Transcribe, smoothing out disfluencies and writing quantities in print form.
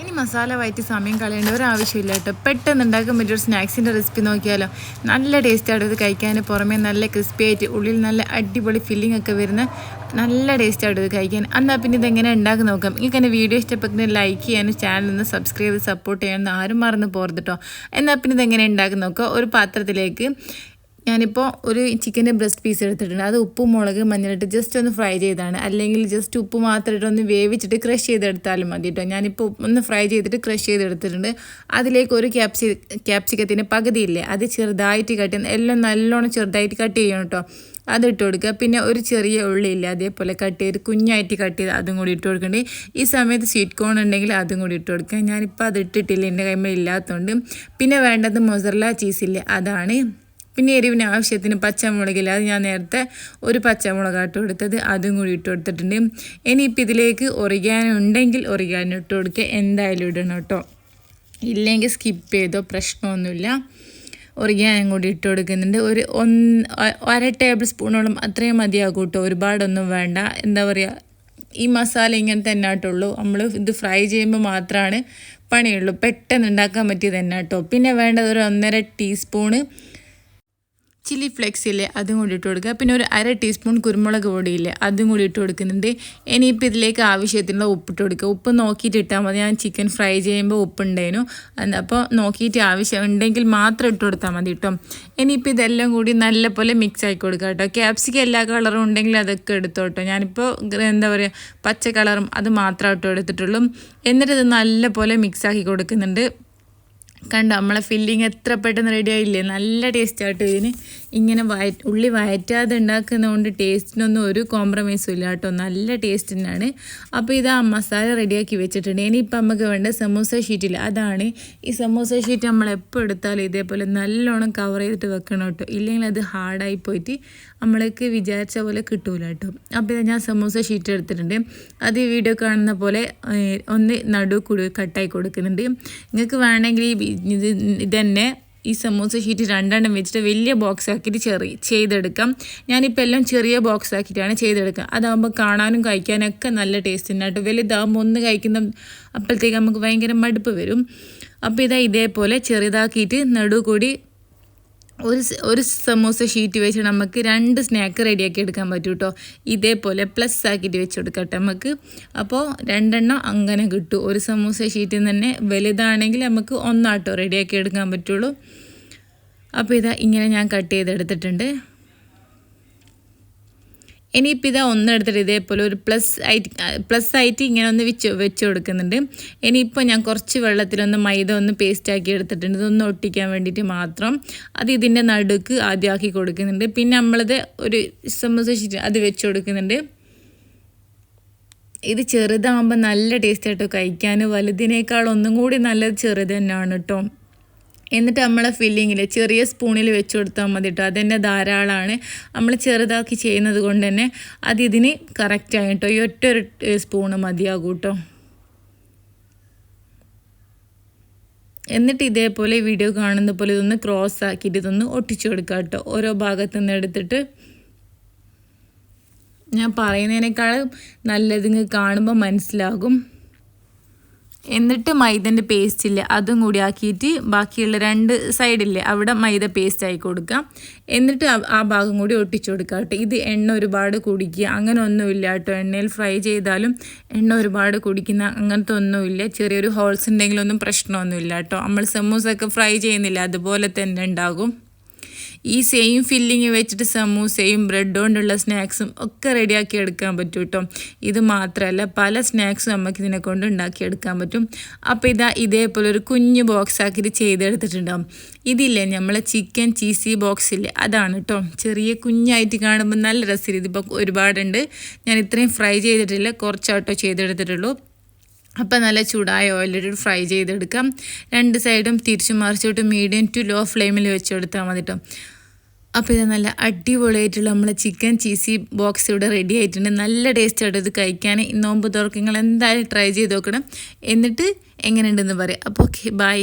ഇനി മസാല വയറ്റി സമയം കളയേണ്ട ഒരാവശ്യമില്ല കേട്ടോ. പെട്ടെന്ന് ഉണ്ടാക്കാൻ പറ്റിയ ഒരു സ്നാക്സിൻ്റെ റെസിപ്പി നോക്കിയാലോ. നല്ല ടേസ്റ്റാണ് ഇത് കഴിക്കാൻ. പുറമേ നല്ല ക്രിസ്പി ആയിട്ട് ഉള്ളിൽ നല്ല അടിപൊളി ഫില്ലിംഗ് ഒക്കെ വരുന്ന നല്ല ടേസ്റ്റാണ് ഇത് കഴിക്കാൻ. എന്നാൽ പിന്നെ ഇതെങ്ങനെ ഉണ്ടാക്കി നോക്കാം. നിങ്ങൾക്ക് എൻ്റെ വീഡിയോ ഇഷ്ടപ്പെട്ടെങ്കിൽ ലൈക്ക് ചെയ്യാനും ചാനലൊന്ന് സബ്സ്ക്രൈബ് ചെയ്ത് സപ്പോർട്ട് ചെയ്യാനും ആരും മറന്ന് പോകരുത് കേട്ടോ. എന്നാൽ പിന്നെ ഇതെങ്ങനെ ഉണ്ടാക്കി നോക്കാം. ഒരു പാത്രത്തിലേക്ക് ഞാനിപ്പോൾ ഒരു ചിക്കൻ്റെ ബ്രസ്റ്റ് പീസ് എടുത്തിട്ടുണ്ട്. അത് ഉപ്പും മുളക് മഞ്ഞളിട്ട് ജസ്റ്റ് ഒന്ന് ഫ്രൈ ചെയ്താണ്. അല്ലെങ്കിൽ ജസ്റ്റ് ഉപ്പ് മാത്രം ഇട്ട് ഒന്ന് വേവിച്ചിട്ട് ക്രഷ് ചെയ്തെടുത്താലും മതി കേട്ടോ. ഞാനിപ്പോൾ ഒന്ന് ഫ്രൈ ചെയ്തിട്ട് ക്രഷ് ചെയ്തെടുത്തിട്ടുണ്ട്. അതിലേക്ക് ഒരു ക്യാപ്സിക്കത്തിൻ്റെ പകുതിയില്ലേ, അത് ചെറുതായിട്ട് കട്ട് ചെയ്യുന്ന എല്ലാം നല്ലോണം ചെറുതായിട്ട് കട്ട് ചെയ്യണം കേട്ടോ. അതിട്ട് കൊടുക്കുക. പിന്നെ ഒരു ചെറിയ ഉള്ളിയില്ല അതേപോലെ കട്ട് ചെയ്ത് കുഞ്ഞായിട്ട് കട്ട് ചെയ്ത് അതും കൂടി ഇട്ട് കൊടുക്കണ്ടേ. ഈ സമയത്ത് സ്വീറ്റ് കോൺ ഉണ്ടെങ്കിൽ അതും കൂടി ഇട്ട് കൊടുക്കുക. ഞാനിപ്പോൾ അത് ഇട്ടിട്ടില്ല, എൻ്റെ കൈമേൽ ഇല്ലാത്തതുകൊണ്ട്. പിന്നെ വേണ്ടത് മൊസറല്ല ചീസില്ലേ, അതാണ്. പിന്നെ എരിവിന് ആവശ്യത്തിന് പച്ചമുളകില്ല, അത് ഞാൻ നേരത്തെ ഒരു പച്ചമുളക് ഇട്ട് കൊടുത്തത്, അതും കൂടി ഇട്ട് കൊടുത്തിട്ടുണ്ട്. ഇനിയിപ്പോൾ ഇതിലേക്ക് ഒറിഗാനോ ഉണ്ടെങ്കിൽ ഒറിഗാനോ ഇട്ട് കൊടുക്കുക, എന്തായാലും ഇടണം കേട്ടോ. ഇല്ലെങ്കിൽ സ്കിപ്പ് ചെയ്തോ, പ്രശ്നമൊന്നുമില്ല. ഒറിഗാനോ കൂടി ഇട്ട് കൊടുക്കുന്നുണ്ട്. ഒരു 1 ടേബിൾ സ്പൂണോളം അത്രയും മതിയാകും കേട്ടോ, ഒരുപാടൊന്നും വേണ്ട. എന്താ പറയുക, ഈ മസാല ഇങ്ങനെ തന്നെ ആയിട്ടുള്ളൂ. നമ്മൾ ഇത് ഫ്രൈ ചെയ്യുമ്പോൾ മാത്രമാണ് പണിയുള്ളൂ, പെട്ടെന്ന് ഉണ്ടാക്കാൻ പറ്റിയത് തന്നെ കേട്ടോ. പിന്നെ വേണ്ടത് ഒരു 1.5 ടീസ്പൂണ് ചില്ലി ഫ്ലെക്സ് ഇല്ലേ, അതും കൂടി ഇട്ട് കൊടുക്കുക. പിന്നെ ഒരു 1/2 ടീസ്പൂൺ കുരുമുളക് പൊടിയില്ലേ, അതും കൂടി ഇട്ട് കൊടുക്കുന്നുണ്ട്. ഇനിയിപ്പോൾ ഇതിലേക്ക് ആവശ്യത്തിനുള്ള ഉപ്പിട്ട് കൊടുക്കുക. ഉപ്പ് നോക്കിയിട്ട് ഇട്ടാൽ മതി. ഞാൻ ചിക്കൻ ഫ്രൈ ചെയ്യുമ്പോൾ ഉപ്പുണ്ടായിരുന്നു, അപ്പോൾ നോക്കിയിട്ട് ആവശ്യം ഉണ്ടെങ്കിൽ മാത്രം ഇട്ട് കൊടുത്താൽ മതി കേട്ടോ. ഇനിയിപ്പോൾ ഇതെല്ലാം കൂടി നല്ലപോലെ മിക്സ് ആക്കി കൊടുക്കുക കേട്ടോ. ക്യാപ്സിക്കം എല്ലാ കളറും ഉണ്ടെങ്കിൽ അതൊക്കെ എടുത്തോട്ടോ. ഞാനിപ്പോൾ എന്താ പറയുക, പച്ച കളറും അത് മാത്രം ഇട്ട് എടുത്തിട്ടുള്ളൂ. എന്നിട്ട് ഇത് നല്ലപോലെ മിക്സ് ആക്കി കൊടുക്കുന്നുണ്ട്. കണ്ടോ നമ്മളെ ഫില്ലിങ് എത്ര പെട്ടെന്ന് റെഡി ആയില്ലേ. നല്ല ടേസ്റ്റ് ആയിട്ട് ഇതിന്. ഇങ്ങനെ ഉള്ളി വയറ്റാതെ ഉണ്ടാക്കുന്നതുകൊണ്ട് ടേസ്റ്റിനൊന്നും ഒരു കോംപ്രമൈസും ഇല്ല കേട്ടോ, നല്ല ടേസ്റ്റ് തന്നെയാണ്. അപ്പോൾ ഇതാ മസാല റെഡിയാക്കി വെച്ചിട്ടുണ്ട്. ഇനിയിപ്പോൾ നമുക്ക് വേണ്ട സമൂസ ഷീറ്റില്ല, അതാണ്. ഈ സമൂസ ഷീറ്റ് നമ്മൾ എപ്പോൾ എടുത്താലും ഇതേപോലെ നല്ലോണം കവർ ചെയ്തിട്ട് വെക്കണം കേട്ടോ, ഇല്ലെങ്കിൽ അത് ഹാർഡായി പോയിട്ട് നമ്മൾക്ക് വിചാരിച്ച പോലെ കിട്ടൂല കേട്ടോ. അപ്പോൾ ഞാൻ സമൂസ ഷീറ്റ് എടുത്തിട്ടുണ്ട്. അത് ഈ വീഡിയോ കാണുന്ന പോലെ ഒന്ന് നടുവ് കട്ടായി കൊടുക്കുന്നുണ്ട്. നിങ്ങൾക്ക് വേണമെങ്കിൽ ഇതന്നെ ഈ സമൂസ ഷീറ്റ് 2 വെച്ചിട്ട് വലിയ ബോക്സ് ആക്കിയിട്ട് ചെയ്തെടുക്കാം. ഞാനിപ്പോൾ എല്ലാം ചെറിയ ബോക്സ് ആക്കിയിട്ടാണ് ചെയ്തെടുക്കുക. അതാകുമ്പോൾ കാണാനും കഴിക്കാനൊക്കെ നല്ല ടേസ്റ്റ് ഉണ്ട് കേട്ടോ. വലുതാകുമ്പോൾ ഒന്ന് കഴിക്കുന്ന അപ്പോഴത്തേക്ക് നമുക്ക് ഭയങ്കര മടുപ്പ് വരും. അപ്പോൾ ഇതേപോലെ ചെറുതാക്കിയിട്ട് നടുവ് കൂടി ഒരു സമൂസ ഷീറ്റ് വെച്ച് നമുക്ക് 2 സ്നാക്ക് റെഡിയാക്കി എടുക്കാൻ പറ്റും കേട്ടോ. ഇതേപോലെ പ്ലസ് ആക്കിയിട്ട് വെച്ച് കൊടുക്കട്ടെ നമുക്ക്. അപ്പോൾ 2 അങ്ങനെ കിട്ടും. ഒരു സമൂസ ഷീറ്റിൽ തന്നെ വലുതാണെങ്കിൽ നമുക്ക് 1 റെഡിയാക്കി എടുക്കാൻ പറ്റുള്ളൂ. അപ്പോൾ ഇങ്ങനെ ഞാൻ കട്ട് ചെയ്തെടുത്തിട്ടുണ്ട്. ഇനിയിപ്പോൾ എടുത്തിട്ട് ഇതേപോലെ ഒരു പ്ലസ് ആയിട്ട് ഇങ്ങനെ ഒന്ന് വെച്ച് കൊടുക്കുന്നുണ്ട്. ഇനിയിപ്പോൾ ഞാൻ കുറച്ച് വെള്ളത്തിലൊന്ന് മൈദ ഒന്ന് പേസ്റ്റാക്കി എടുത്തിട്ടുണ്ട്, ഇതൊന്ന് ഒട്ടിക്കാൻ വേണ്ടിയിട്ട് മാത്രം. അത് ഇതിൻ്റെ നടുക്ക് ആദ്യം ആക്കി കൊടുക്കുന്നുണ്ട്. പിന്നെ നമ്മളത് ഒരു സമൂസ ഷീറ്റ് അത് വെച്ച് കൊടുക്കുന്നുണ്ട്. ഇത് ചെറുതാകുമ്പോൾ നല്ല ടേസ്റ്റ് ആയിട്ടോ കഴിക്കാൻ. വലുതിനേക്കാൾ ഒന്നും കൂടി നല്ലത് ചെറുത് തന്നെയാണ് കേട്ടോ. എന്നിട്ട് നമ്മളെ ഫില്ലിങ്ങിൽ ചെറിയ സ്പൂണിൽ വെച്ച് കൊടുത്താൽ മതി കേട്ടോ, അതെന്നെ ധാരാളമാണ്. നമ്മൾ ചെറുതാക്കി ചെയ്യുന്നത് കൊണ്ട് തന്നെ ഇതിന് കറക്റ്റാണ് കേട്ടോ. ഈ ഒറ്റൊരു സ്പൂണ് മതിയാകും കേട്ടോ. എന്നിട്ട് ഇതേപോലെ വീഡിയോ കാണുന്ന പോലെ ഇതൊന്ന് ക്രോസ് ആക്കിയിട്ട് ഇതൊന്ന് ഒട്ടിച്ചു കൊടുക്കുക കേട്ടോ. ഓരോ ഭാഗത്തു നിന്ന് എടുത്തിട്ട് ഞാൻ പറയുന്നതിനേക്കാളും നല്ലത് കാണുമ്പോൾ മനസ്സിലാകും. എന്നിട്ട് മൈദൻ്റെ പേസ്റ്റില്ലേ അതും കൂടി ആക്കിയിട്ട് ബാക്കിയുള്ള 2 സൈഡില്ലേ അവിടെ മൈദ പേസ്റ്റ് ആക്കി കൊടുക്കാം. എന്നിട്ട് ആ ഭാഗം കൂടി ഒട്ടിച്ചു കൊടുക്കുക കേട്ടോ. ഇത് എണ്ണ ഒരുപാട് കുടിക്കുക അങ്ങനെ ഒന്നുമില്ല കേട്ടോ. എണ്ണയിൽ ഫ്രൈ ചെയ്താലും എണ്ണ ഒരുപാട് കുടിക്കുന്ന അങ്ങനത്തെ ഒന്നുമില്ല. ചെറിയൊരു ഹോൾസ് ഉണ്ടെങ്കിലൊന്നും പ്രശ്നമൊന്നുമില്ല കേട്ടോ. നമ്മൾ സമൂസയൊക്കെ ഫ്രൈ ചെയ്യുന്നില്ല, അതുപോലെ തന്നെ ഉണ്ടാകും. ഈ സെയിം ഫില്ലിങ് വെച്ചിട്ട് സമൂസയും ബ്രെഡ് കൊണ്ടുള്ള സ്നാക്സും ഒക്കെ റെഡിയാക്കി എടുക്കാൻ പറ്റും കേട്ടോ. ഇത് മാത്രമല്ല പല സ്നാക്സും നമുക്ക് ഇതിനെ കൊണ്ട് ഉണ്ടാക്കിയെടുക്കാൻ പറ്റും. അപ്പോൾ ഇതേപോലെ ഒരു കുഞ്ഞ് ബോക്സ് ആക്കിയിട്ട് ചെയ്തെടുത്തിട്ടുണ്ടാവും. ഇതില്ലേ നമ്മളെ ചിക്കൻ ചീസി ബോക്സ് ഇല്ലേ, അതാണ് കേട്ടോ. ചെറിയ കുഞ്ഞായിട്ട് കാണുമ്പോൾ നല്ല രസമില്ല. ഇതിപ്പോൾ ഒരുപാടുണ്ട്, ഞാൻ ഇത്രയും ഫ്രൈ ചെയ്തിട്ടില്ല, കുറച്ചാട്ടോ ചെയ്തെടുത്തിട്ടുള്ളൂ. അപ്പോൾ നല്ല ചൂടായ ഓയിലിട്ട് ഫ്രൈ ചെയ്തെടുക്കാം. 2 സൈഡും തിരിച്ചു മറിച്ചിട്ട് മീഡിയം ടു ലോ ഫ്ലെയിമിൽ വെച്ച് കൊടുത്താൽ മതി കേട്ടോ. അപ്പോൾ നല്ല അടിപൊളിയായിട്ടുള്ള നമ്മളെ ചിക്കൻ ചീസി ബോക്സ് ഇവിടെ റെഡി ആയിട്ടുണ്ട്. നല്ല ടേസ്റ്റ് ആയിട്ട് ഇത് കഴിക്കാൻ. നോമ്പ് തുറക്കങ്ങൾ എന്തായാലും ട്രൈ ചെയ്ത് നോക്കണം. എന്നിട്ട് എങ്ങനെയുണ്ടെന്ന് പറയാം. അപ്പോൾ ഓക്കെ, ബൈ.